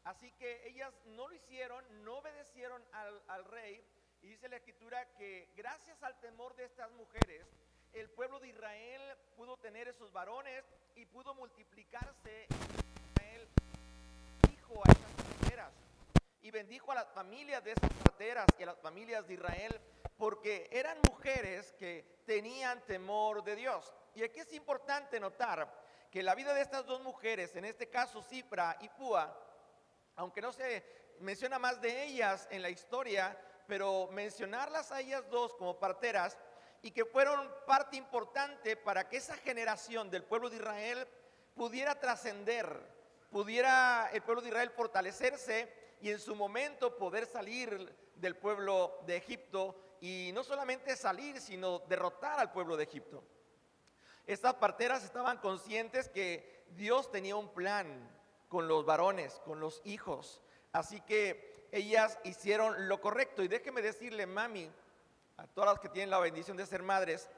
Así que ellas no lo hicieron, no obedecieron al rey. Y dice la escritura que gracias al temor de estas mujeres, el pueblo de Israel pudo tener esos varones y pudo multiplicarse. Israel bendijo a esas parteras y bendijo a las familias de esas parteras y a las familias de Israel, porque eran mujeres que tenían temor de Dios. Y aquí es importante notar que la vida de estas dos mujeres, en este caso Cipra y Púa, aunque no se menciona más de ellas en la historia, pero mencionarlas a ellas dos como parteras y que fueron parte importante para que esa generación del pueblo de Israel pudiera trascender, pudiera el pueblo de Israel fortalecerse y en su momento poder salir del pueblo de Egipto, y no solamente salir, sino derrotar al pueblo de Egipto. Estas parteras estaban conscientes que Dios tenía un plan con los varones, con los hijos, así que ellas hicieron lo correcto. Y déjeme decirle, mami, a todas las que tienen la bendición de ser madres,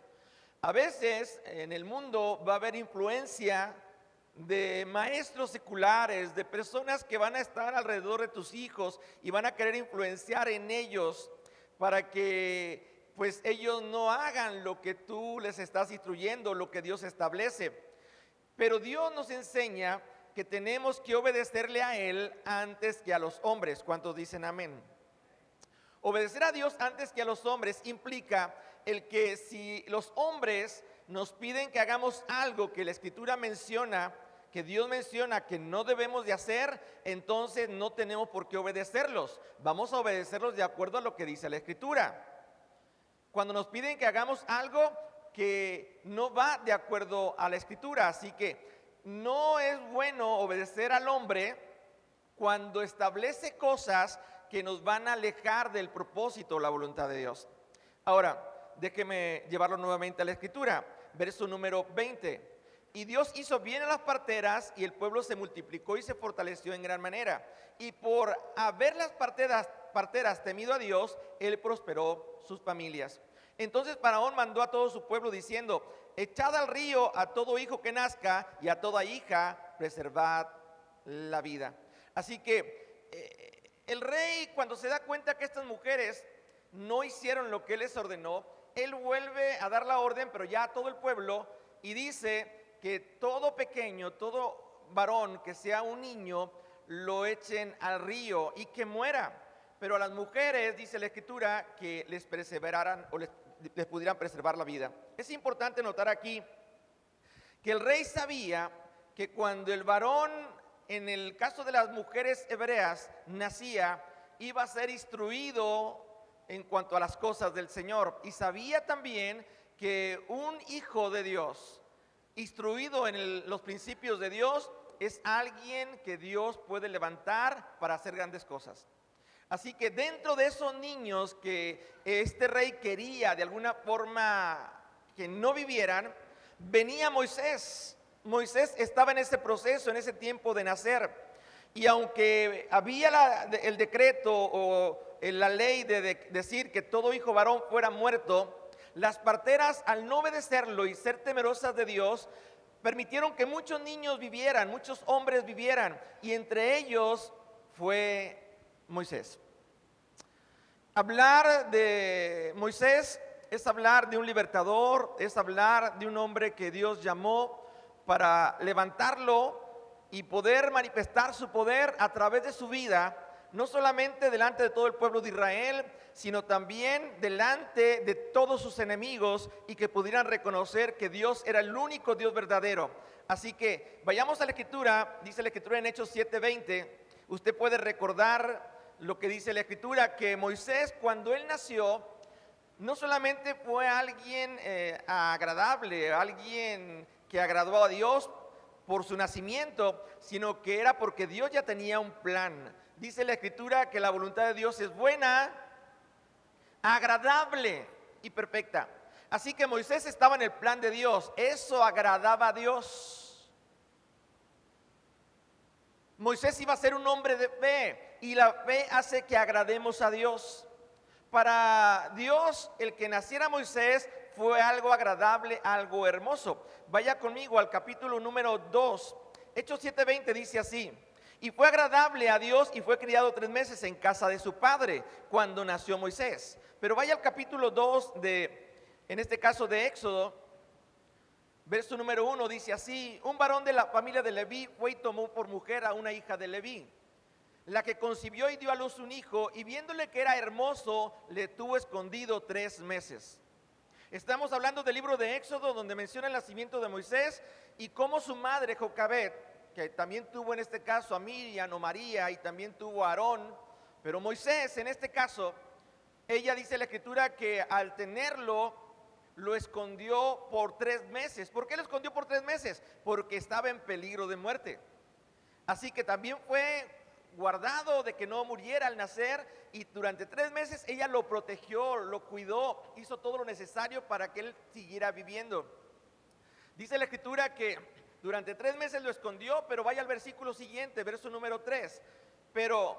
a veces en el mundo va a haber influencia de maestros seculares, de personas que van a estar alrededor de tus hijos y van a querer influenciar en ellos para que pues ellos no hagan lo que tú les estás instruyendo, lo que Dios establece. Pero Dios nos enseña que tenemos que obedecerle a Él antes que a los hombres. ¿Cuántos dicen amén? Obedecer a Dios antes que a los hombres implica el que si los hombres nos piden que hagamos algo que la Escritura menciona, que Dios menciona que no debemos de hacer, entonces no tenemos por qué obedecerlos. Vamos a obedecerlos de acuerdo a lo que dice la Escritura. Cuando nos piden que hagamos algo que no va de acuerdo a la Escritura, así que no es bueno obedecer al hombre cuando establece cosas que nos van a alejar del propósito o la voluntad de Dios. Ahora, déjeme llevarlo nuevamente a la Escritura, verso número 20. Y Dios hizo bien a las parteras y el pueblo se multiplicó y se fortaleció en gran manera. Y por haber las parteras temido a Dios, Él prosperó sus familias. Entonces Faraón mandó a todo su pueblo diciendo: echad al río a todo hijo que nazca y a toda hija preservad la vida. Así que el rey, cuando se da cuenta que estas mujeres no hicieron lo que él les ordenó, él vuelve a dar la orden, pero ya a todo el pueblo, y dice que todo pequeño, todo varón que sea un niño, lo echen al río y que muera. Pero a las mujeres, dice la Escritura, que les perseveraran o les pudieran preservar la vida. Es importante notar aquí que el rey sabía que cuando el varón, en el caso de las mujeres hebreas, nacía, iba a ser instruido en cuanto a las cosas del Señor. Y sabía también que un hijo de Dios, instruido en los principios de Dios, es alguien que Dios puede levantar para hacer grandes cosas. Así que dentro de esos niños que este rey quería de alguna forma que no vivieran, venía Moisés. Moisés estaba en ese proceso, en ese tiempo de nacer. Y aunque había el decreto o la ley de decir que todo hijo varón fuera muerto, las parteras, al no obedecerlo y ser temerosas de Dios, permitieron que muchos niños vivieran, muchos hombres vivieran, y entre ellos fue Moisés. Hablar de Moisés es hablar de un libertador, es hablar de un hombre que Dios llamó para levantarlo y poder manifestar su poder a través de su vida, no solamente delante de todo el pueblo de Israel, sino también delante de todos sus enemigos, y que pudieran reconocer que Dios era el único Dios verdadero. Así que vayamos a la Escritura. Dice la Escritura en Hechos 7:20. Usted puede recordar lo que dice la Escritura, que Moisés, cuando él nació, no solamente fue alguien agradable, alguien que agradó a Dios por su nacimiento, sino que era porque Dios ya tenía un plan. Dice la Escritura que la voluntad de Dios es buena, agradable y perfecta. Así que Moisés estaba en el plan de Dios. Eso agradaba a Dios. Moisés iba a ser un hombre de fe, y la fe hace que agrademos a Dios. Para Dios, el que naciera Moisés fue algo agradable, algo hermoso. Vaya conmigo al capítulo número 2. Hechos 7:20 dice así: Y fue agradable a Dios y fue criado 3 meses en casa de su padre cuando nació Moisés. Pero vaya al capítulo 2 en este caso de Éxodo, verso número 1, dice así: un varón de la familia de Leví fue y tomó por mujer a una hija de Leví, la que concibió y dio a luz un hijo, y viéndole que era hermoso, le tuvo escondido 3 meses. Estamos hablando del libro de Éxodo, donde menciona el nacimiento de Moisés y cómo su madre Jocabed, que también tuvo en este caso a Miriam o María, y también tuvo a Aarón, pero Moisés en este caso, ella dice la escritura que al tenerlo, lo escondió por 3 meses. ¿Por qué lo escondió por 3 meses? Porque estaba en peligro de muerte. Así que también fue guardado de que no muriera al nacer, y durante 3 meses ella lo protegió, lo cuidó, hizo todo lo necesario para que él siguiera viviendo. Dice la escritura que durante 3 meses lo escondió, pero vaya al versículo siguiente, verso número 3. Pero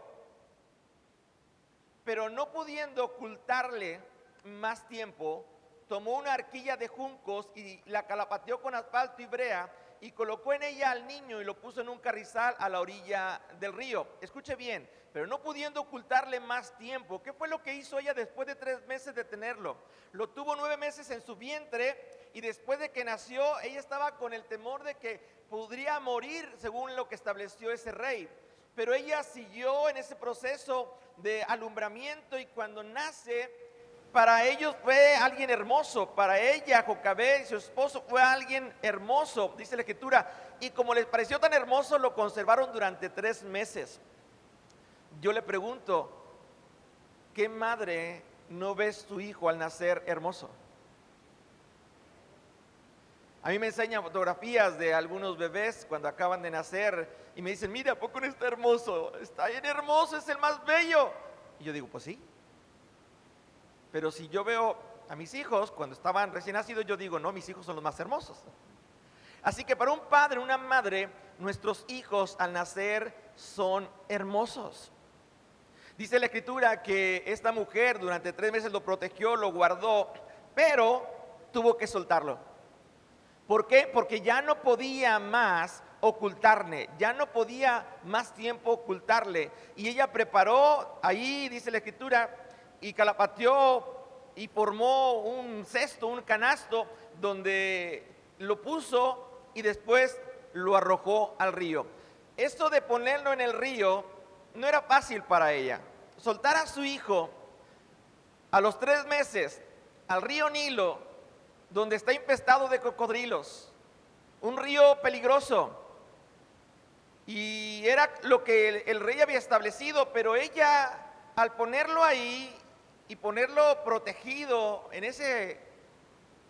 no pudiendo ocultarle más tiempo, tomó una arquilla de juncos y la calapateó con asfalto y brea, y colocó en ella al niño y lo puso en un carrizal a la orilla del río. Escuche bien, pero no pudiendo ocultarle más tiempo, ¿qué fue lo que hizo ella después de 3 meses de tenerlo? Lo tuvo 9 meses en su vientre, y después de que nació, ella estaba con el temor de que podría morir según lo que estableció ese rey. Pero ella siguió en ese proceso de alumbramiento, y cuando nace, para ellos fue alguien hermoso. Para ella, Jocabed y su esposo, fue alguien hermoso, dice la escritura. Y como les pareció tan hermoso, lo conservaron durante 3 meses. Yo le pregunto, ¿qué madre no ve su hijo al nacer hermoso? A mí me enseñan fotografías de algunos bebés cuando acaban de nacer y me dicen: mira, ¿a poco no está hermoso? Está bien hermoso, es el más bello. Y yo digo, pues sí. Pero si yo veo a mis hijos cuando estaban recién nacidos, yo digo, no, mis hijos son los más hermosos. Así que para un padre, una madre, nuestros hijos al nacer son hermosos. Dice la escritura que esta mujer durante 3 meses lo protegió, lo guardó, pero tuvo que soltarlo. ¿Por qué? Porque ya no podía más ocultarle, ya no podía más tiempo ocultarle. Y ella preparó, ahí dice la escritura, y calapateó y formó un cesto, un canasto, donde lo puso y después lo arrojó al río. Esto de ponerlo en el río no era fácil para ella. Soltar a su hijo a los 3 meses al río Nilo, donde está infestado de cocodrilos, un río peligroso, y era lo que el rey había establecido, pero ella, al ponerlo ahí y ponerlo protegido en ese,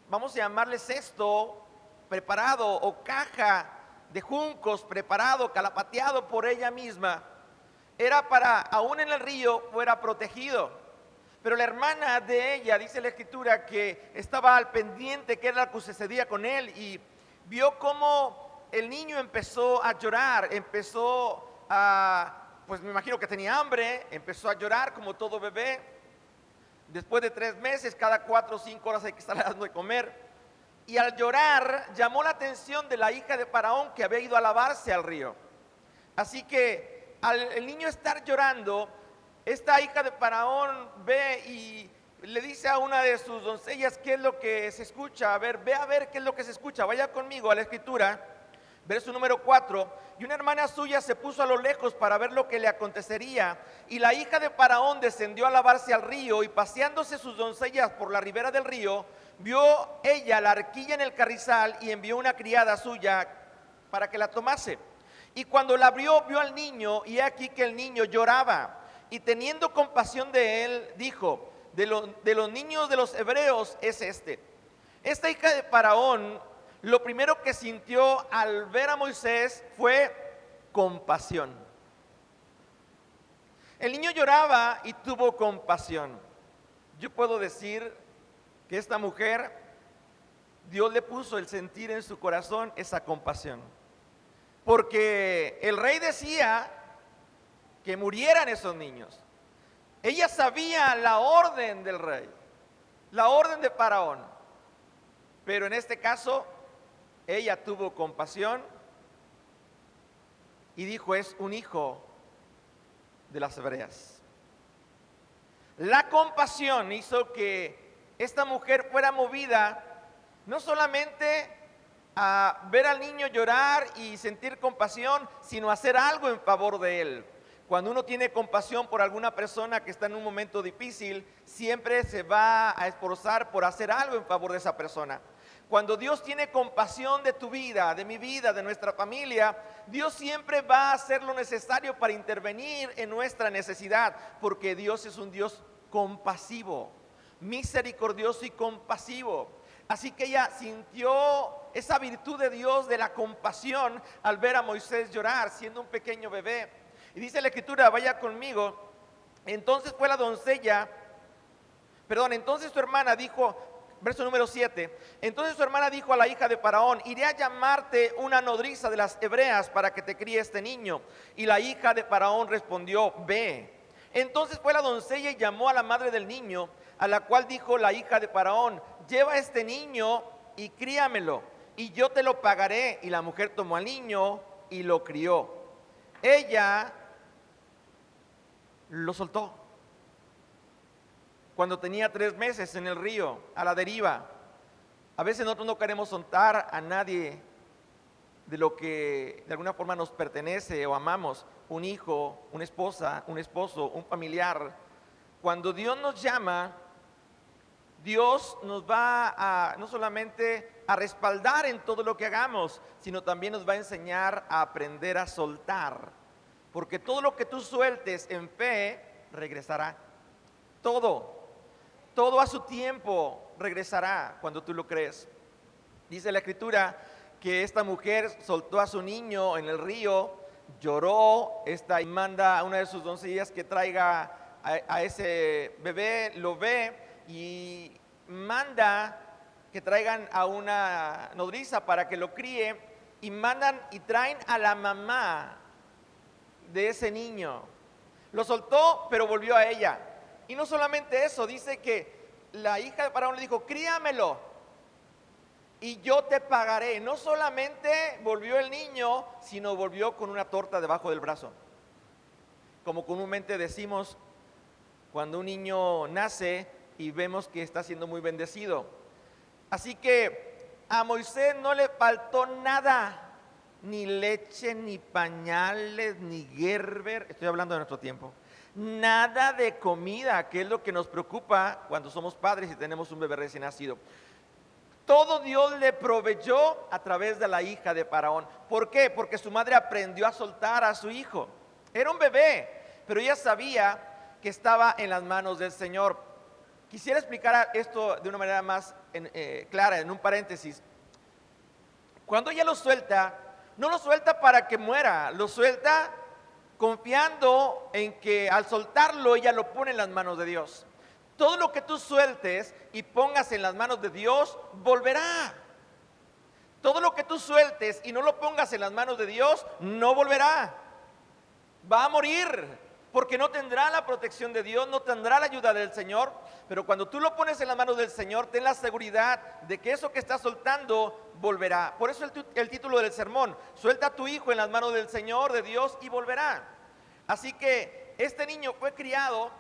vamos a llamarle cesto preparado o caja de juncos preparado, calapateado por ella misma, era para, aún en el río, fuera protegido. Pero la hermana de ella, dice la escritura, que estaba al pendiente, que era lo que sucedía con él, y vio cómo el niño empezó a llorar, empezó a, pues me imagino que tenía hambre, empezó a llorar como todo bebé. Después de 3 meses, cada 4 o 5 horas hay que estar dando de comer. Y al llorar, llamó la atención de la hija de Faraón, que había ido a lavarse al río. Así que al el niño estar llorando, esta hija de Faraón ve y le dice a una de sus doncellas qué es lo que se escucha. A ver, ve a ver qué es lo que se escucha. Vaya conmigo a la escritura, verso número 4. Y una hermana suya se puso a lo lejos para ver lo que le acontecería. Y la hija de Faraón descendió a lavarse al río, y paseándose sus doncellas por la ribera del río, vio ella la arquilla en el carrizal, y envió una criada suya para que la tomase. Y cuando la abrió, vio al niño, y he aquí que el niño lloraba. Y teniendo compasión de él, dijo: de los niños de los hebreos es este. Esta hija de Faraón, lo primero que sintió al ver a Moisés fue compasión. El niño lloraba y tuvo compasión. Yo puedo decir que esta mujer, Dios le puso el sentir en su corazón esa compasión. Porque el rey decía que murieran esos niños. Ella sabía la orden del rey, la orden de Faraón, pero en este caso ella tuvo compasión y dijo: es un hijo de las hebreas. La compasión hizo que esta mujer fuera movida no solamente a ver al niño llorar y sentir compasión, sino hacer algo en favor de él. Cuando uno tiene compasión por alguna persona que está en un momento difícil, siempre se va a esforzar por hacer algo en favor de esa persona. Cuando Dios tiene compasión de tu vida, de mi vida, de nuestra familia, Dios siempre va a hacer lo necesario para intervenir en nuestra necesidad, porque Dios es un Dios compasivo, misericordioso y compasivo. Así que ella sintió esa virtud de Dios, de la compasión, al ver a Moisés llorar, siendo un pequeño bebé. Y dice la Escritura, vaya conmigo: entonces fue la doncella, entonces su hermana dijo, verso número 7, entonces su hermana dijo a la hija de Faraón: iré a llamarte una nodriza de las hebreas para que te críe este niño. Y la hija de Faraón respondió: ve. Entonces fue la doncella y llamó a la madre del niño, a la cual dijo la hija de Faraón: lleva este niño y críamelo, y yo te lo pagaré. Y la mujer tomó al niño y lo crió. Ella lo soltó cuando tenía 3 meses en el río, a la deriva. A veces nosotros no queremos soltar a nadie de lo que de alguna forma nos pertenece o amamos: un hijo, una esposa, un esposo, un familiar. Cuando Dios nos llama, Dios nos va a no solamente a respaldar en todo lo que hagamos, sino también nos va a enseñar a aprender a soltar, porque todo lo que tú sueltes en fe regresará. Todo a su tiempo regresará cuando tú lo crees. Dice la Escritura que esta mujer soltó a su niño en el río, lloró, y manda a una de sus doncellas que traiga a ese bebé, lo ve y manda que traigan a una nodriza para que lo críe, y mandan y traen a la mamá de ese niño. Lo soltó, pero volvió a ella. Y no solamente eso, dice que la hija de Faraón le dijo: críamelo y yo te pagaré. No solamente volvió el niño, sino volvió con una torta debajo del brazo, como comúnmente decimos cuando un niño nace y vemos que está siendo muy bendecido. Así que a Moisés no le faltó nada, ni leche, ni pañales, ni Gerber. Estoy hablando de nuestro tiempo. Nada de comida, que es lo que nos preocupa cuando somos padres y tenemos un bebé recién nacido. Todo Dios le proveyó a través de la hija de Faraón. ¿Por qué? Porque su madre aprendió a soltar a su hijo. Era un bebé, pero ella sabía que estaba en las manos del Señor. Quisiera explicar esto de una manera más clara, en un paréntesis. Cuando ella lo suelta, no lo suelta para que muera, lo suelta confiando en que al soltarlo ella lo pone en las manos de Dios. Todo lo que tú sueltes y pongas en las manos de Dios volverá. Todo lo que tú sueltes y no lo pongas en las manos de Dios no volverá. Va a morir, porque no tendrá la protección de Dios, no tendrá la ayuda del Señor. Pero cuando tú lo pones en las manos del Señor, ten la seguridad de que eso que estás soltando volverá. Por eso el título del sermón: suelta a tu hijo en las manos del Señor, de Dios, y volverá. Así que este niño fue criado,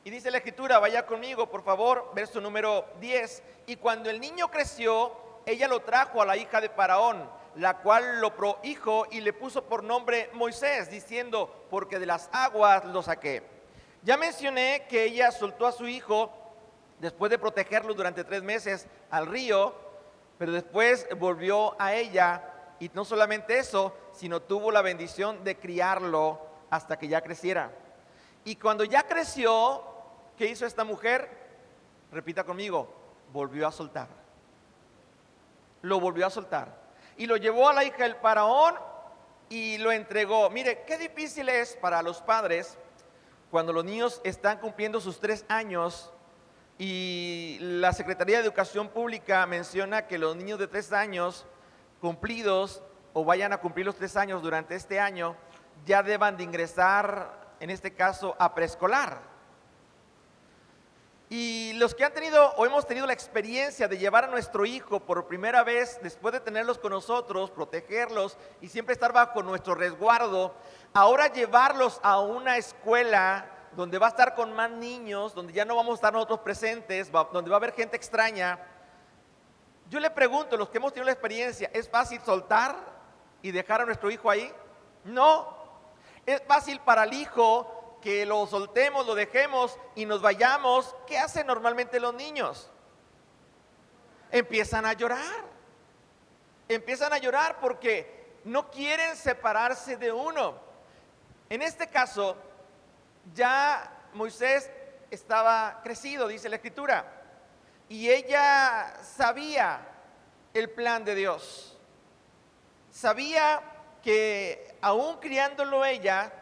y dice la Escritura, vaya conmigo por favor, verso número 10. Y cuando el niño creció, ella lo trajo a la hija de Faraón, la cual lo prohijo y le puso por nombre Moisés, diciendo: porque de las aguas lo saqué. Ya mencioné que ella soltó a su hijo después de protegerlo durante 3 meses al río, pero después volvió a ella, y no solamente eso, sino tuvo la bendición de criarlo hasta que ya creciera. Y cuando ya creció, ¿qué hizo esta mujer? Repita conmigo: volvió a soltar. Lo volvió a soltar. Y lo llevó a la hija del Faraón y lo entregó. Mire, qué difícil es para los padres cuando los niños están cumpliendo sus 3 años y la Secretaría de Educación Pública menciona que los niños de 3 años cumplidos o vayan a cumplir los 3 años durante este año ya deban de ingresar, en este caso, a preescolar. Y los que han tenido o hemos tenido la experiencia de llevar a nuestro hijo por primera vez, después de tenerlos con nosotros, protegerlos y siempre estar bajo nuestro resguardo, ahora llevarlos a una escuela donde va a estar con más niños, donde ya no vamos a estar nosotros presentes, donde va a haber gente extraña. Yo le pregunto, los que hemos tenido la experiencia, ¿es fácil soltar y dejar a nuestro hijo ahí? No. Es fácil para el hijo que lo soltemos, lo dejemos y nos vayamos. ¿Qué hacen normalmente los niños? Empiezan a llorar. Empiezan a llorar porque no quieren separarse de uno. En este caso, ya Moisés estaba crecido, dice la Escritura, y ella sabía el plan de Dios. Sabía que aún criándolo ella,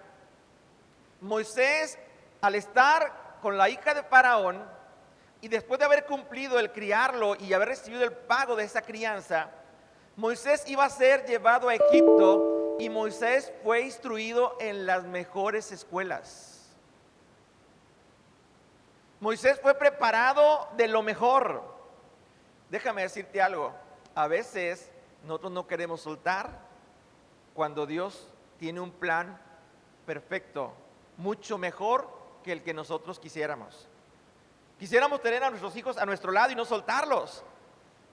Moisés, al estar con la hija de Faraón y después de haber cumplido el criarlo y haber recibido el pago de esa crianza, Moisés iba a ser llevado a Egipto y Moisés fue instruido en las mejores escuelas. Moisés fue preparado de lo mejor. Déjame decirte algo, a veces nosotros no queremos soltar cuando Dios tiene un plan perfecto, mucho mejor que el que nosotros quisiéramos. Quisiéramos tener a nuestros hijos a nuestro lado y no soltarlos,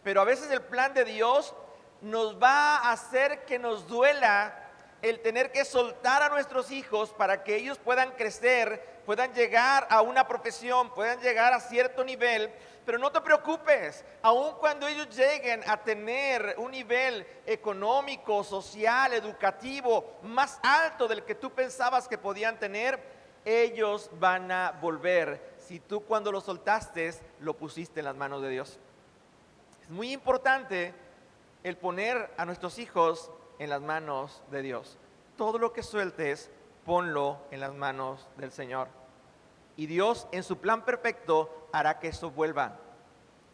pero a veces el plan de Dios nos va a hacer que nos duela el tener que soltar a nuestros hijos para que ellos puedan crecer, puedan llegar a una profesión, puedan llegar a cierto nivel. Pero no te preocupes, aun cuando ellos lleguen a tener un nivel económico, social, educativo más alto del que tú pensabas que podían tener, ellos van a volver si tú cuando lo soltaste lo pusiste en las manos de Dios. Es muy importante el poner a nuestros hijos en las manos de Dios. Todo lo que sueltes, ponlo en las manos del Señor. Y Dios en su plan perfecto hará que eso vuelva.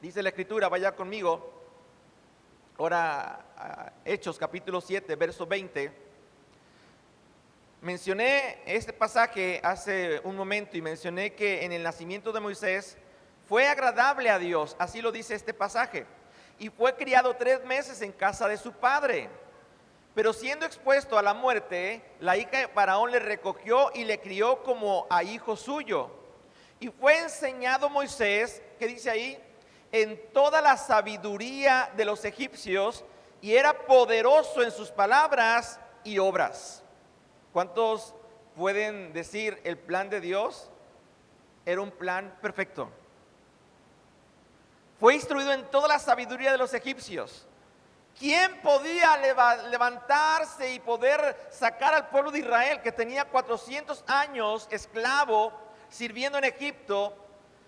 Dice la Escritura, vaya conmigo, ahora a Hechos capítulo 7, verso 20. Mencioné este pasaje hace un momento y mencioné que en el nacimiento de Moisés fue agradable a Dios, así lo dice este pasaje. Y fue criado 3 meses en casa de su padre. Pero siendo expuesto a la muerte, la hija de Faraón le recogió y le crió como a hijo suyo. Y fue enseñado Moisés, ¿qué dice ahí? En toda la sabiduría de los egipcios, y era poderoso en sus palabras y obras. ¿Cuántos pueden decir el plan de Dios era un plan perfecto? Fue instruido en toda la sabiduría de los egipcios. ¿Quién podía levantarse y poder sacar al pueblo de Israel, que tenía 400 años esclavo sirviendo en Egipto,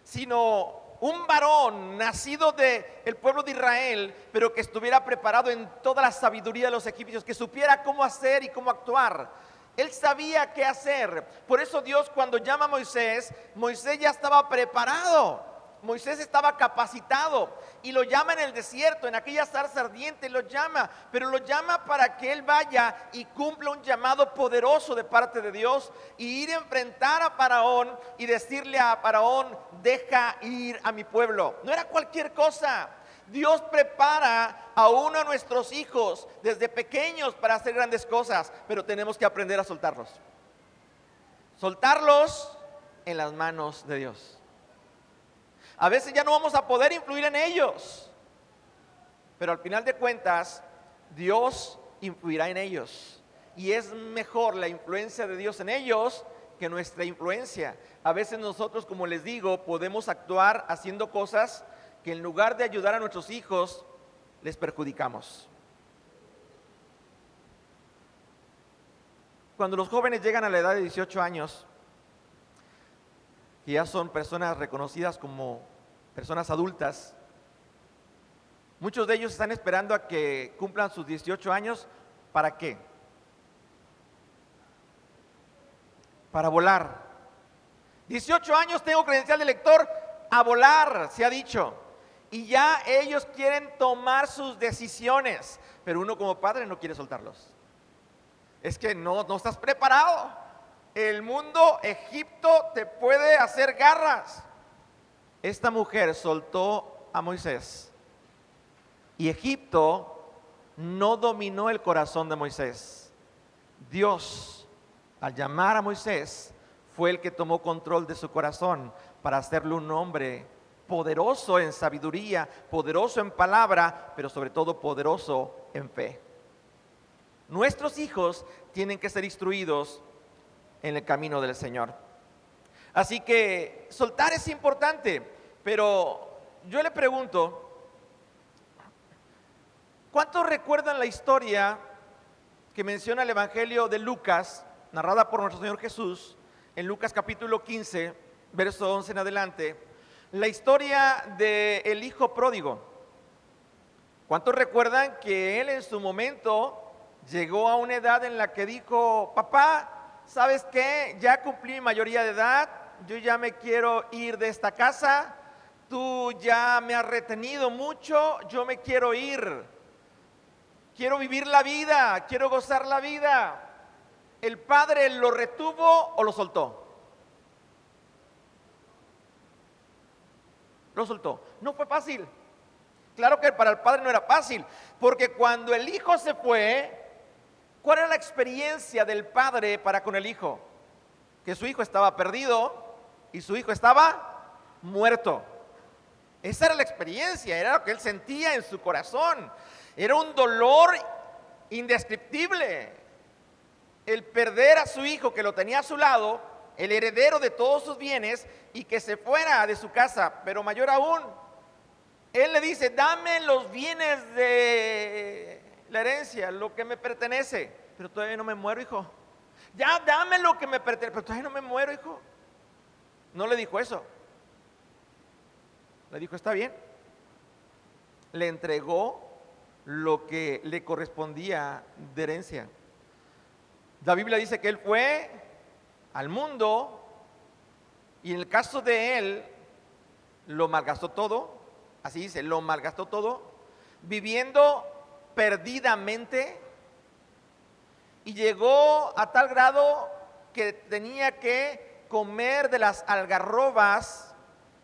sino un varón nacido del pueblo de Israel, pero que estuviera preparado en toda la sabiduría de los egipcios, que supiera cómo hacer y cómo actuar? Él sabía qué hacer. Por eso Dios, cuando llama a Moisés, Moisés ya estaba preparado. Moisés estaba capacitado y lo llama en el desierto, en aquella zarza ardiente lo llama, pero lo llama para que él vaya y cumpla un llamado poderoso de parte de Dios y ir a enfrentar a Faraón y decirle a Faraón: deja ir a mi pueblo. No era cualquier cosa. Dios prepara a uno de nuestros hijos desde pequeños para hacer grandes cosas, pero tenemos que aprender a soltarlos. Soltarlos en las manos de Dios. A veces ya no vamos a poder influir en ellos, pero al final de cuentas, Dios influirá en ellos. Y es mejor la influencia de Dios en ellos que nuestra influencia. A veces nosotros, como les digo, podemos actuar haciendo cosas que en lugar de ayudar a nuestros hijos, les perjudicamos. Cuando los jóvenes llegan a la edad de 18 años, que ya son personas reconocidas como personas adultas, muchos de ellos están esperando a que cumplan sus 18 años. ¿Para qué? Para volar. 18 años, tengo credencial de lector, a volar, se ha dicho. Y ya ellos quieren tomar sus decisiones, pero uno como padre no quiere soltarlos. Es que no estás preparado. El mundo, Egipto, te puede hacer garras. esta mujer soltó a Moisés y Egipto no dominó el corazón de Moisés. Dios, al llamar a Moisés, fue el que tomó control de su corazón para hacerle un hombre poderoso en sabiduría, poderoso en palabra, pero sobre todo poderoso en fe. Nuestros hijos tienen que ser instruidos en el camino del Señor. Así que soltar es importante, pero yo le pregunto, ¿cuántos recuerdan la historia que menciona el Evangelio de Lucas, narrada por nuestro Señor Jesús, en Lucas capítulo 15, verso 11 en adelante, la historia del hijo pródigo? ¿Cuántos recuerdan que él en su momento llegó a una edad en la que dijo: papá, ¿sabes qué? Ya cumplí mi mayoría de edad, yo ya me quiero ir de esta casa, tú ya me has retenido mucho, yo me quiero ir, quiero vivir la vida, quiero gozar la vida. ¿El padre lo retuvo o lo soltó? Lo soltó. No fue fácil. Claro que para el padre no era fácil, porque cuando el hijo se fue, ¿cuál era la experiencia del padre para con el hijo? Que su hijo estaba perdido y su hijo estaba muerto. Esa era la experiencia, era lo que él sentía en su corazón. Era un dolor indescriptible el perder a su hijo, que lo tenía a su lado, el heredero de todos sus bienes, y que se fuera de su casa. Pero mayor aún, él le dice: dame los bienes de la herencia, lo que me pertenece. Pero todavía no me muero, hijo. Ya dame lo que me pertenece, pero todavía no me muero, hijo. No le dijo eso. Le dijo: está bien. Le entregó lo que le correspondía de herencia. La Biblia dice que él fue al mundo y en el caso de él lo malgastó todo. Así dice, lo malgastó todo, viviendo perdidamente, y llegó a tal grado que tenía que comer de las algarrobas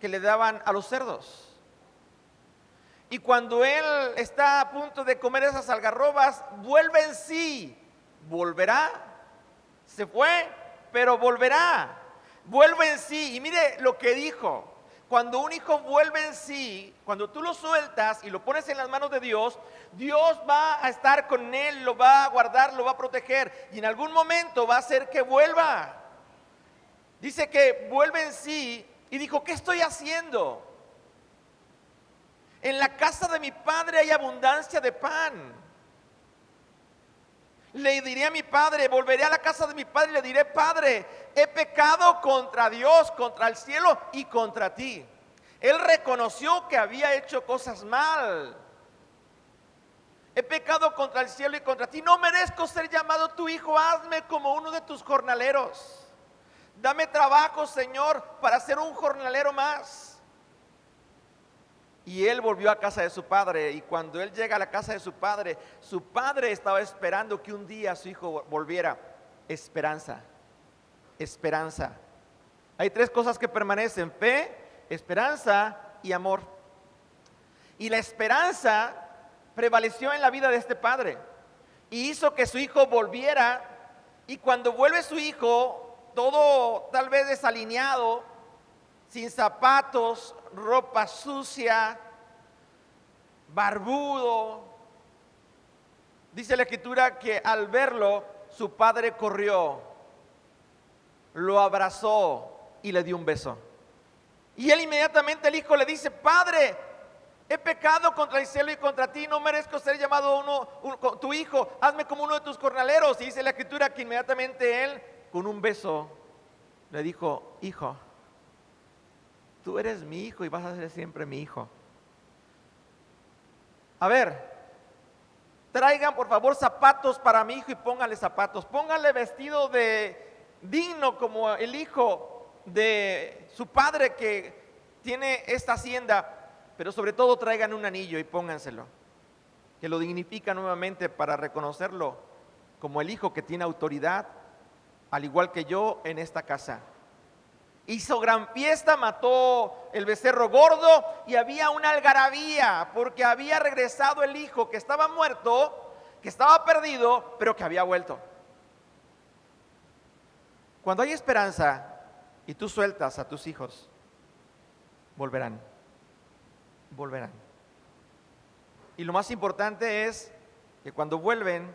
que le daban a los cerdos. Y cuando él está a punto de comer esas algarrobas, vuelve en sí, volverá, se fue, pero volverá, vuelve en sí. Y mire lo que dijo: cuando un hijo vuelve en sí, cuando tú lo sueltas y lo pones en las manos de Dios, Dios va a estar con él, lo va a guardar, lo va a proteger, y en algún momento va a hacer que vuelva. Dice que vuelve en sí y dijo: ¿qué estoy haciendo? En la casa de mi padre hay abundancia de pan. Le diré a mi padre, volveré a la casa de mi padre y le diré: Padre, he pecado contra Dios, contra el cielo y contra ti. Él reconoció que había hecho cosas mal. He pecado contra el cielo y contra ti. No merezco ser llamado tu hijo. Hazme como uno de tus jornaleros. Dame trabajo, Señor, para ser un jornalero más. Y él volvió a casa de su padre, y cuando él llega a la casa de su padre estaba esperando que un día su hijo volviera. Esperanza, esperanza. Hay tres cosas que permanecen: fe, esperanza y amor. Y la esperanza prevaleció en la vida de este padre y hizo que su hijo volviera. Y cuando vuelve su hijo, todo tal vez desalineado, sin zapatos, ropa sucia, barbudo, dice la escritura que al verlo su padre corrió, lo abrazó y le dio un beso. Y él inmediatamente, el hijo, le dice: Padre, he pecado contra el cielo y contra ti, no merezco ser llamado tu hijo, hazme como uno de tus jornaleros. Y dice la escritura que inmediatamente él, con un beso, le dijo: hijo, tú eres mi hijo y vas a ser siempre mi hijo. A ver, traigan por favor zapatos para mi hijo y pónganle zapatos. Pónganle vestido digno como el hijo de su padre que tiene esta hacienda. Pero sobre todo traigan un anillo y pónganselo, que lo dignifica nuevamente para reconocerlo como el hijo que tiene autoridad, al igual que yo en esta casa. Hizo gran fiesta, mató el becerro gordo y había una algarabía porque había regresado el hijo que estaba muerto, que estaba perdido, pero que había vuelto. Cuando hay esperanza y tú sueltas a tus hijos, volverán. Y lo más importante es que cuando vuelven,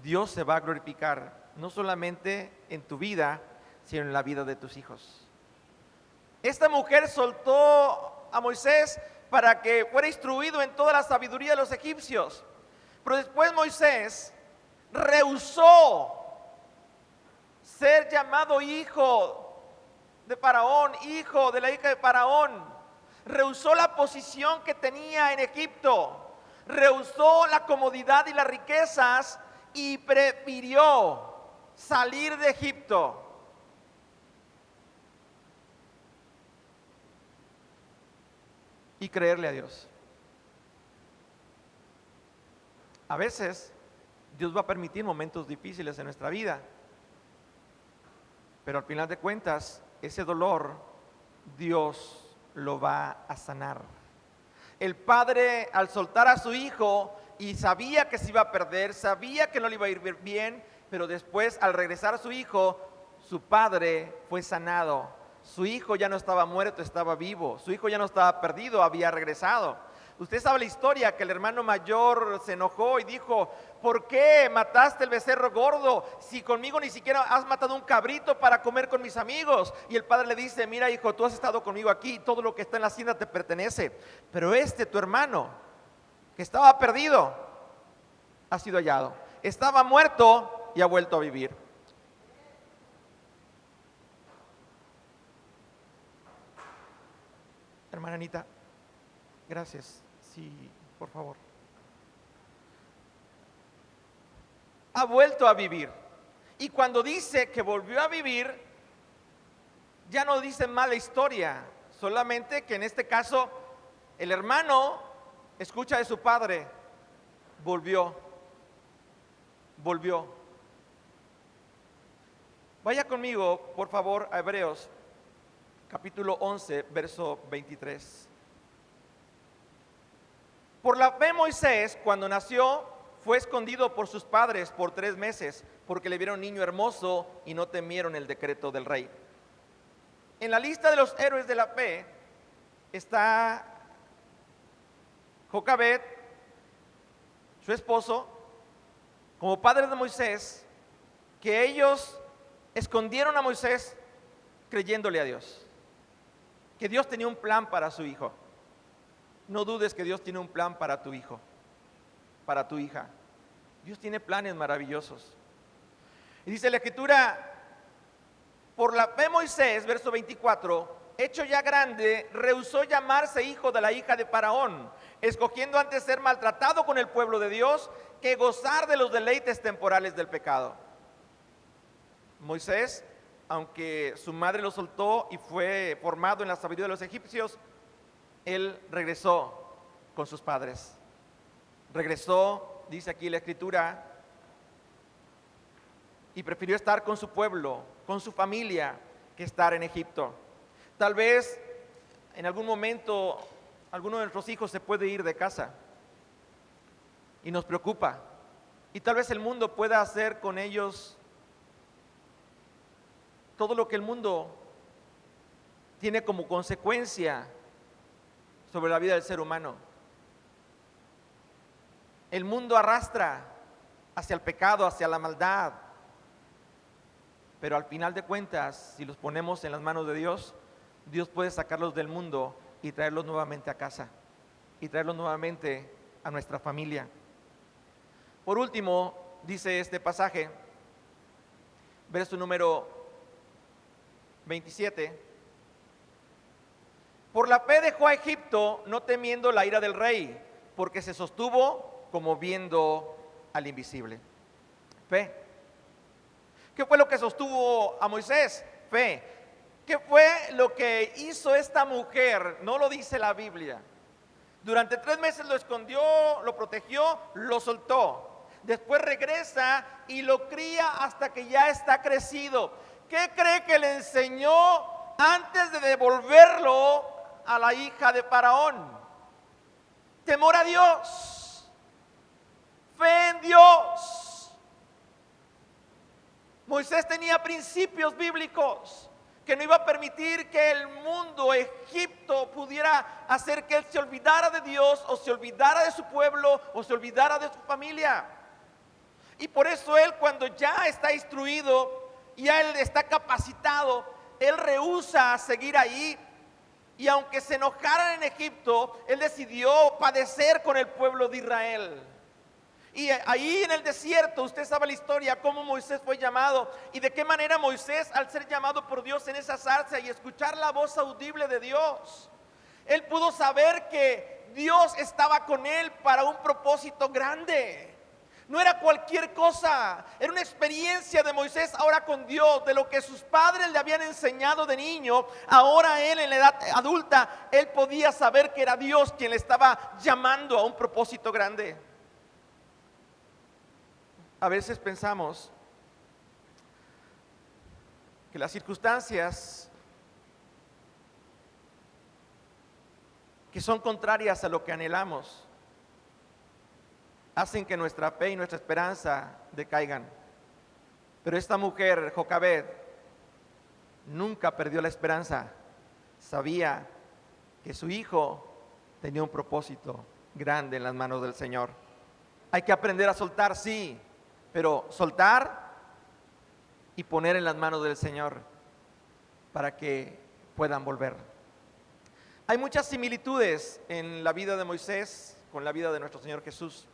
Dios se va a glorificar, no solamente en tu vida, sino en la vida de tus hijos. Esta mujer soltó a Moisés para que fuera instruido en toda la sabiduría de los egipcios. Pero después Moisés rehusó ser llamado hijo de Faraón, hijo de la hija de Faraón. Rehusó la posición que tenía en Egipto. Rehusó la comodidad y las riquezas y prefirió salir de Egipto. Y creerle a Dios. A veces Dios va a permitir momentos difíciles en nuestra vida, pero al final de cuentas ese dolor Dios lo va a sanar. El padre, al soltar a su hijo, y sabía que se iba a perder, sabía que no le iba a ir bien, pero después al regresar a su hijo, su padre fue sanado. Su hijo ya no estaba muerto, estaba vivo. Su hijo ya no estaba perdido, había regresado. Usted sabe la historia, que el hermano mayor se enojó y dijo: ¿por qué mataste el becerro gordo si conmigo ni siquiera has matado un cabrito para comer con mis amigos? Y el padre le dice: mira, hijo, tú has estado conmigo aquí, todo lo que está en la hacienda te pertenece, pero tu hermano, que estaba perdido, ha sido hallado. Estaba muerto y ha vuelto a vivir. Hermana Anita, gracias. Sí, por favor. Ha vuelto a vivir. Y cuando dice que volvió a vivir, ya no dice más la historia, solamente que en este caso el hermano escucha de su padre: volvió. Vaya conmigo, por favor, a Hebreos capítulo 11, verso 23. Por la fe Moisés, cuando nació, fue escondido por sus padres por 3 meses, porque le vieron niño hermoso y no temieron el decreto del rey. En la lista de los héroes de la fe está Jocabed, su esposo, como padre de Moisés, que ellos escondieron a Moisés creyéndole a Dios, que Dios tenía un plan para su hijo. No dudes que Dios tiene un plan para tu hijo, para tu hija. Dios tiene planes maravillosos. Y dice la Escritura: por la fe Moisés, verso 24, hecho ya grande, rehusó llamarse hijo de la hija de Faraón, escogiendo antes ser maltratado con el pueblo de Dios que gozar de los deleites temporales del pecado. Moisés, aunque su madre lo soltó y fue formado en la sabiduría de los egipcios, él regresó con sus padres. Regresó, dice aquí la Escritura, y prefirió estar con su pueblo, con su familia, que estar en Egipto. Tal vez en algún momento alguno de nuestros hijos se puede ir de casa y nos preocupa, y tal vez el mundo pueda hacer con ellos todo lo que el mundo tiene como consecuencia sobre la vida del ser humano. El mundo arrastra hacia el pecado, hacia la maldad, pero al final de cuentas, si los ponemos en las manos de Dios, Dios puede sacarlos del mundo y traerlos nuevamente a casa, y traerlos nuevamente a nuestra familia. Por último, dice este pasaje, verso número 27: por la fe dejó a Egipto, no temiendo la ira del rey, porque se sostuvo como viendo al invisible. Fe. ¿Qué fue lo que sostuvo a Moisés? Fe. ¿Qué fue lo que hizo esta mujer? No lo dice la Biblia. Durante 3 meses lo escondió, lo protegió, lo soltó. Después regresa y lo cría hasta que ya está crecido. ¿Qué cree que le enseñó antes de devolverlo a la hija de Faraón? Temor a Dios, fe en Dios. Moisés tenía principios bíblicos que no iba a permitir que el mundo, Egipto, pudiera hacer que él se olvidara de Dios, o se olvidara de su pueblo, o se olvidara de su familia. Y por eso él, cuando ya está instruido, ya él está capacitado, él rehúsa seguir ahí. Y aunque se enojaran en Egipto, él decidió padecer con el pueblo de Israel. Y ahí en el desierto, usted sabe la historia, cómo Moisés fue llamado y de qué manera Moisés, al ser llamado por Dios en esa zarza y escuchar la voz audible de Dios, él pudo saber que Dios estaba con él para un propósito grande. No era cualquier cosa, era una experiencia de Moisés ahora con Dios, de lo que sus padres le habían enseñado de niño. Ahora él, en la edad adulta, él podía saber que era Dios quien le estaba llamando a un propósito grande. A veces pensamos que las circunstancias que son contrarias a lo que anhelamos hacen que nuestra fe y nuestra esperanza decaigan. Pero esta mujer, Jocabed, nunca perdió la esperanza. Sabía que su hijo tenía un propósito grande en las manos del Señor. Hay que aprender a soltar, sí, pero soltar y poner en las manos del Señor para que puedan volver. Hay muchas similitudes en la vida de Moisés con la vida de nuestro Señor Jesús.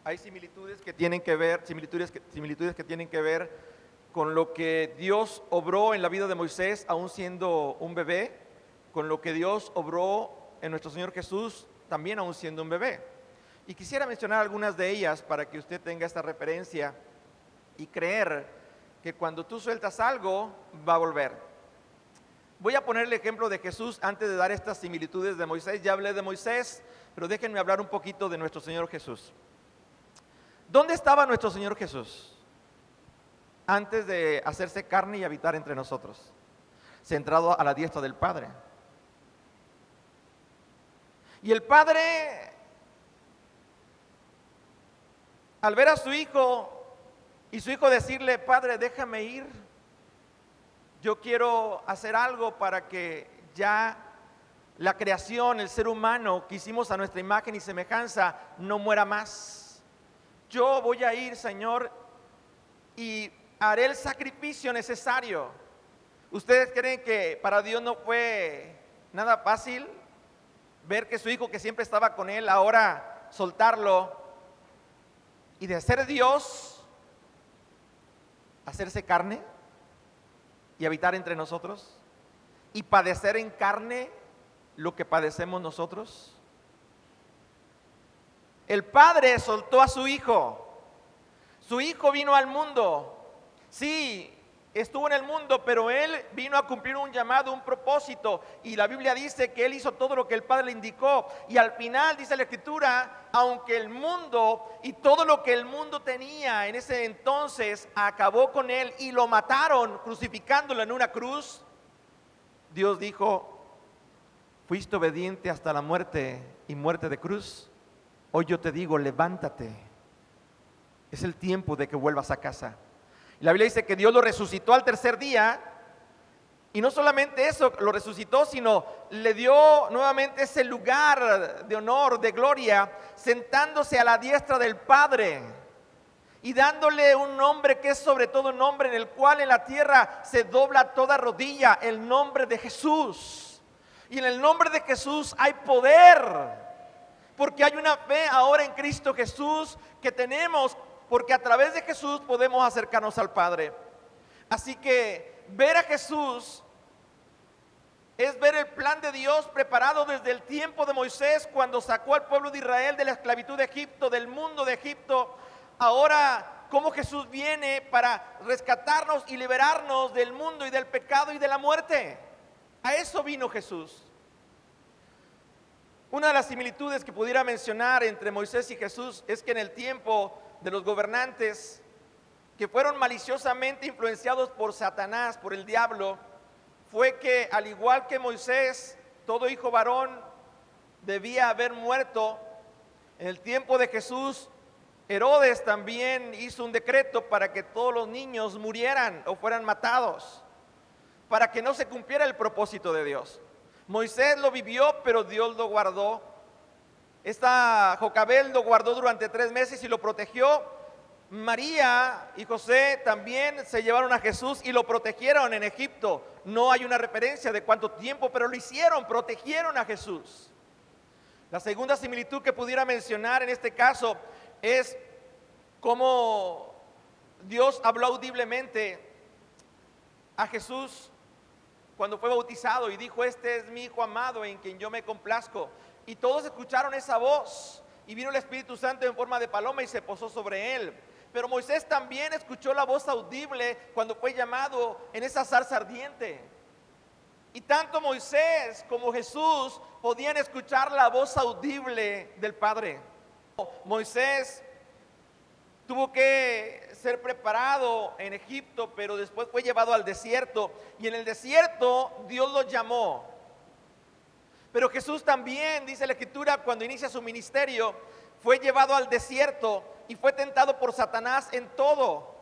Hay similitudes que tienen que ver, similitudes que tienen que ver con lo que Dios obró en la vida de Moisés, aún siendo un bebé, con lo que Dios obró en nuestro Señor Jesús, también aún siendo un bebé. Y quisiera mencionar algunas de ellas para que usted tenga esta referencia y creer que cuando tú sueltas algo, va a volver. Voy a poner el ejemplo de Jesús antes de dar estas similitudes de Moisés. Ya hablé de Moisés, pero déjenme hablar un poquito de nuestro Señor Jesús. ¿Dónde estaba nuestro Señor Jesús antes de hacerse carne y habitar entre nosotros? Centrado a la diestra del Padre. Y el Padre, al ver a su hijo y su hijo decirle: Padre, déjame ir, yo quiero hacer algo para que ya la creación, el ser humano que hicimos a nuestra imagen y semejanza, no muera más. Yo voy a ir, Señor, y haré el sacrificio necesario. ¿Ustedes creen que para Dios no fue nada fácil ver que su hijo, que siempre estaba con él, ahora soltarlo y de ser Dios, hacerse carne y habitar entre nosotros y padecer en carne lo que padecemos nosotros? El Padre soltó a su hijo. Su hijo vino al mundo. Sí, estuvo en el mundo, pero él vino a cumplir un llamado, un propósito. Y la Biblia dice que él hizo todo lo que el Padre le indicó. Y al final dice la Escritura, aunque el mundo y todo lo que el mundo tenía en ese entonces acabó con él y lo mataron crucificándolo en una cruz, Dios dijo: fuiste obediente hasta la muerte y muerte de cruz. Hoy yo te digo, levántate. Es el tiempo de que vuelvas a casa. Y la Biblia dice que Dios lo resucitó al tercer día. Y no solamente eso, lo resucitó, sino le dio nuevamente ese lugar de honor, de gloria, sentándose a la diestra del Padre y dándole un nombre que es sobre todo nombre, en el cual en la tierra se dobla toda rodilla, el nombre de Jesús. Y en el nombre de Jesús hay poder. Porque hay una fe ahora en Cristo Jesús que tenemos, porque a través de Jesús podemos acercarnos al Padre. Así que ver a Jesús es ver el plan de Dios preparado desde el tiempo de Moisés, cuando sacó al pueblo de Israel de la esclavitud de Egipto, del mundo de Egipto. Ahora, cómo Jesús viene para rescatarnos y liberarnos del mundo y del pecado y de la muerte. A eso vino Jesús. Una de las similitudes que pudiera mencionar entre Moisés y Jesús es que en el tiempo de los gobernantes, que fueron maliciosamente influenciados por Satanás, por el diablo, fue que al igual que Moisés, todo hijo varón debía haber muerto. En el tiempo de Jesús, Herodes también hizo un decreto para que todos los niños murieran o fueran matados, para que no se cumpliera el propósito de Dios. Moisés lo vivió, pero Dios lo guardó. Esta Jocabed lo guardó durante 3 meses y lo protegió. María y José también se llevaron a Jesús y lo protegieron en Egipto. No hay una referencia de cuánto tiempo, pero lo hicieron, protegieron a Jesús. La segunda similitud que pudiera mencionar en este caso es cómo Dios habló audiblemente a Jesús cuando fue bautizado y dijo: este es mi Hijo amado en quien yo me complazco. Y todos escucharon esa voz y vino el Espíritu Santo en forma de paloma y se posó sobre él. Pero Moisés también escuchó la voz audible cuando fue llamado en esa zarza ardiente. Y tanto Moisés como Jesús podían escuchar la voz audible del Padre. Moisés tuvo que ser preparado en Egipto, pero después fue llevado al desierto. Y en el desierto Dios lo llamó. Pero Jesús también, dice la Escritura, cuando inicia su ministerio, fue llevado al desierto y fue tentado por Satanás en todo.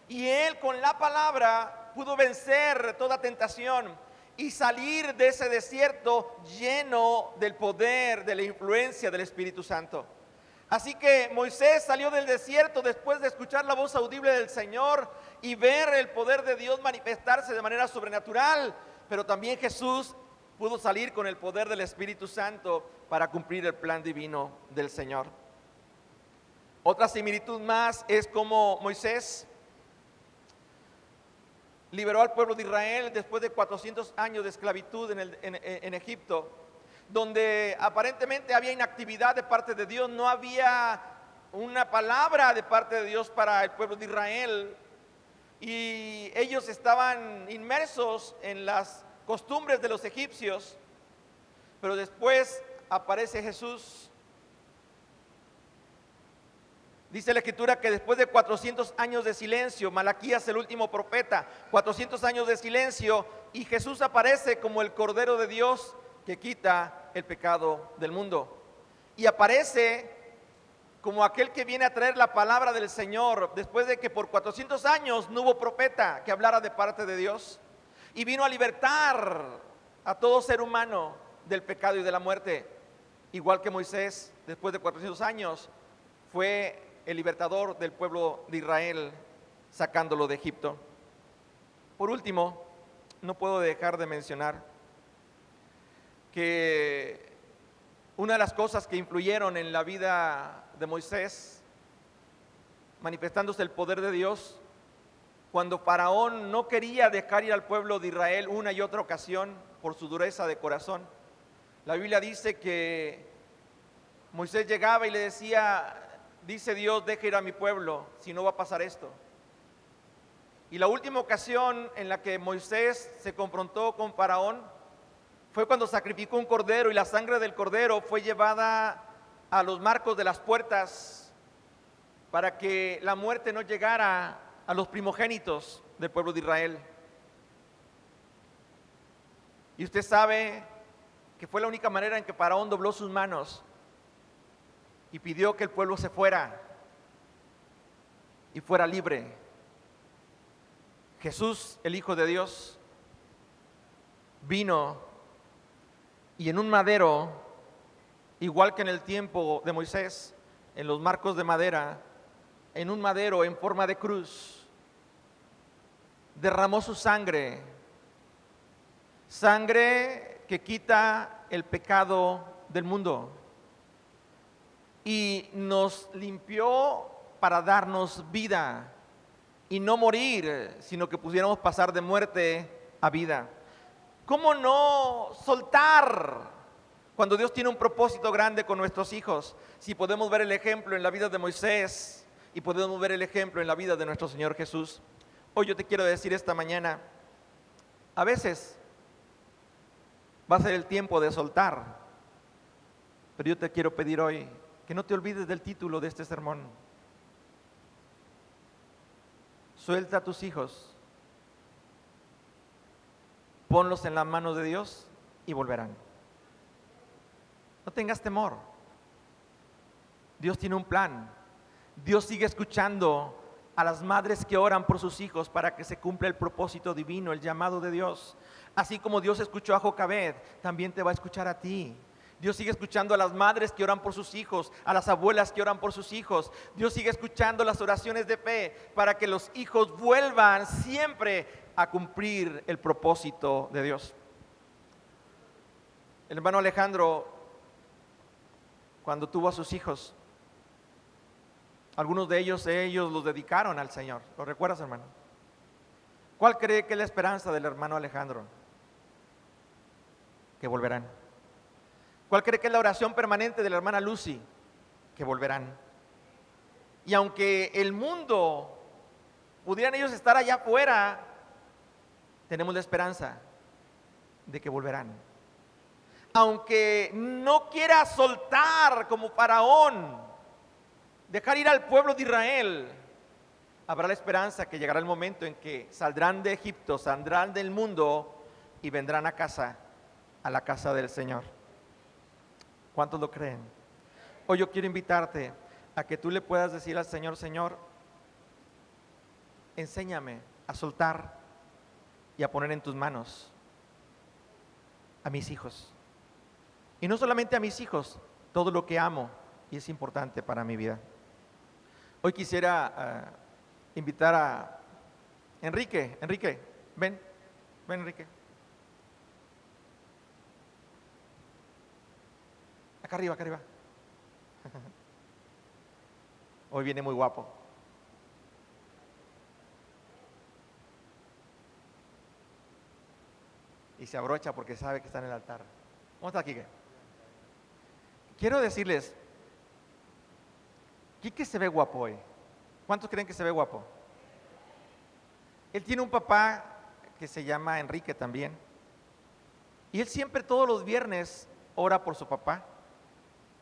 Y él con la palabra pudo vencer toda tentación y salir de ese desierto lleno del poder, de la influencia del Espíritu Santo. Así que Moisés salió del desierto después de escuchar la voz audible del Señor y ver el poder de Dios manifestarse de manera sobrenatural. Pero también Jesús pudo salir con el poder del Espíritu Santo para cumplir el plan divino del Señor. Otra similitud más es como Moisés liberó al pueblo de Israel después de 400 años de esclavitud en Egipto, donde aparentemente había inactividad de parte de Dios, no había una palabra de parte de Dios para el pueblo de Israel, y ellos estaban inmersos en las costumbres de los egipcios. Pero después aparece Jesús. Dice la Escritura que después de 400 años de silencio, Malaquías, el último profeta, 400 años de silencio, y Jesús aparece como el Cordero de Dios que quita el pecado del mundo. Y aparece como aquel que viene a traer la palabra del Señor, después de que por 400 años no hubo profeta que hablara de parte de Dios. Y vino a libertar a todo ser humano del pecado y de la muerte. Igual que Moisés, después de 400 años, fue el libertador del pueblo de Israel, sacándolo de Egipto. Por último, no puedo dejar de mencionar que una de las cosas que influyeron en la vida de Moisés, manifestándose el poder de Dios, cuando Faraón no quería dejar ir al pueblo de Israel una y otra ocasión por su dureza de corazón. La Biblia dice que Moisés llegaba y le decía: dice Dios, deja ir a mi pueblo, si no va a pasar esto. Y la última ocasión en la que Moisés se confrontó con Faraón fue cuando sacrificó un cordero, y la sangre del cordero fue llevada a los marcos de las puertas para que la muerte no llegara a los primogénitos del pueblo de Israel. Y usted sabe que fue la única manera en que Faraón dobló sus manos y pidió que el pueblo se fuera y fuera libre. Jesús, el Hijo de Dios, vino y en un madero, igual que en el tiempo de Moisés, en los marcos de madera, en un madero en forma de cruz, derramó su sangre, sangre que quita el pecado del mundo, y nos limpió para darnos vida y no morir, sino que pudiéramos pasar de muerte a vida. ¿Cómo no soltar cuando Dios tiene un propósito grande con nuestros hijos? Si podemos ver el ejemplo en la vida de Moisés y podemos ver el ejemplo en la vida de nuestro Señor Jesús. Hoy yo te quiero decir esta mañana, a veces va a ser el tiempo de soltar, pero yo te quiero pedir hoy que no te olvides del título de este sermón. Suelta a tus hijos, ponlos en las manos de Dios y volverán. No tengas temor. Dios tiene un plan. Dios sigue escuchando a las madres que oran por sus hijos para que se cumpla el propósito divino, el llamado de Dios. Así como Dios escuchó a Jocabed, también te va a escuchar a ti. Dios sigue escuchando a las madres que oran por sus hijos, a las abuelas que oran por sus hijos. Dios sigue escuchando las oraciones de fe para que los hijos vuelvan siempre a cumplir el propósito de Dios. El hermano Alejandro, cuando tuvo a sus hijos, algunos de ellos los dedicaron al Señor. ¿Lo recuerdas, hermano? ¿Cuál cree que es la esperanza del hermano Alejandro? Que volverán. ¿Cuál cree que es la oración permanente de la hermana Lucy? Que volverán. Y aunque el mundo pudieran ellos estar allá afuera, tenemos la esperanza de que volverán. Aunque no quiera soltar como Faraón, dejar ir al pueblo de Israel, habrá la esperanza que llegará el momento en que saldrán de Egipto, saldrán del mundo y vendrán a casa, a la casa del Señor. ¿Cuántos lo creen? Hoy yo quiero invitarte a que tú le puedas decir al Señor: Señor, enséñame a soltar y a poner en tus manos a mis hijos. Y no solamente a mis hijos, todo lo que amo y es importante para mi vida. Hoy quisiera invitar a Enrique. Enrique, ven Enrique. Acá arriba. Hoy viene muy guapo. Y se abrocha porque sabe que está en el altar. ¿Cómo está, Quique? Quiero decirles, Quique se ve guapo hoy. ¿Cuántos creen que se ve guapo? Él tiene un papá que se llama Enrique también. Y él siempre todos los viernes ora por su papá,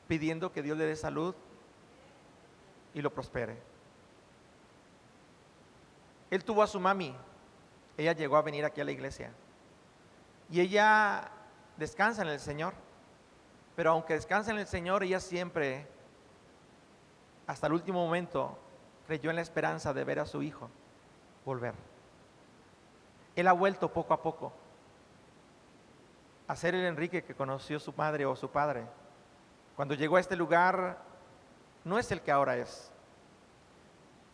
pidiendo que Dios le dé salud y lo prospere. Él tuvo a su mami. Ella llegó a venir aquí a la iglesia. Y ella descansa en el Señor. Pero aunque descansa en el Señor, ella siempre, hasta el último momento, creyó en la esperanza de ver a su hijo volver. Él ha vuelto poco a poco a ser el Enrique que conoció su madre o su padre. Cuando llegó a este lugar, no es el que ahora es.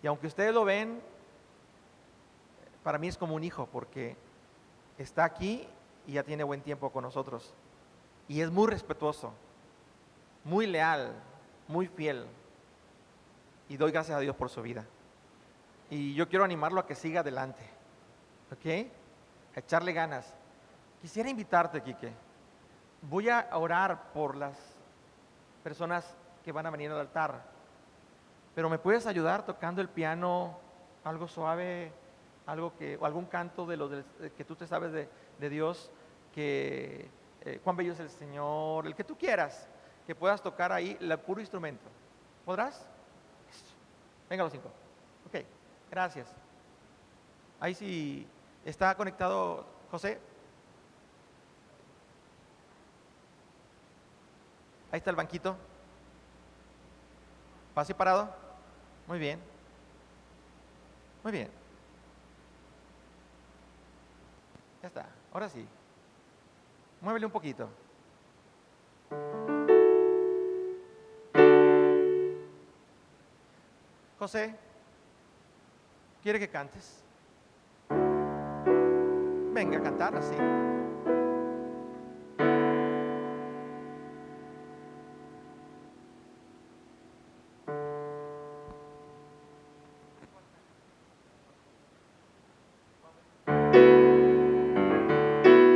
Y aunque ustedes lo ven, para mí es como un hijo, porque está aquí y ya tiene buen tiempo con nosotros. Y es muy respetuoso, muy leal, muy fiel. Y doy gracias a Dios por su vida. Y yo quiero animarlo a que siga adelante, ¿ok? A echarle ganas. Quisiera invitarte, Quique. Voy a orar por las personas que van a venir al altar. Pero ¿me puedes ayudar tocando el piano, algo suave, o algún canto de los que tú te sabes de Dios, que cuán bello es el Señor, el que tú quieras, que puedas tocar ahí el puro instrumento? ¿Podrás? Venga los 5. Ok, gracias. Ahí sí está conectado José. Ahí está el banquito. ¿Vas parado? Muy bien. Muy bien. Ya está, ahora sí. Muévele un poquito. José, ¿quiere que cantes? Venga a cantar así.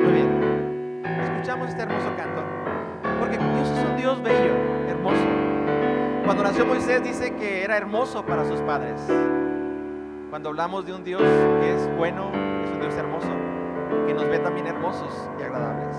Muy bien. Escuchamos este hermoso canto, porque Dios es un Dios bello, hermoso. Cuando nació Moisés dice que era hermoso para sus padres. Cuando hablamos de un Dios que es bueno, es un Dios hermoso, que nos ve también hermosos y agradables.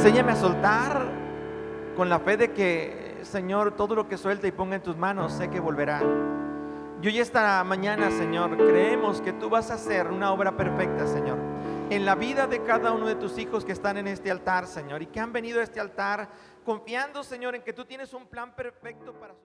Enséñame a soltar con la fe de que, Señor, todo lo que suelte y ponga en tus manos, sé que volverá. Y hoy esta mañana, Señor, creemos que tú vas a hacer una obra perfecta, Señor, en la vida de cada uno de tus hijos que están en este altar, Señor, y que han venido a este altar confiando, Señor, en que tú tienes un plan perfecto para su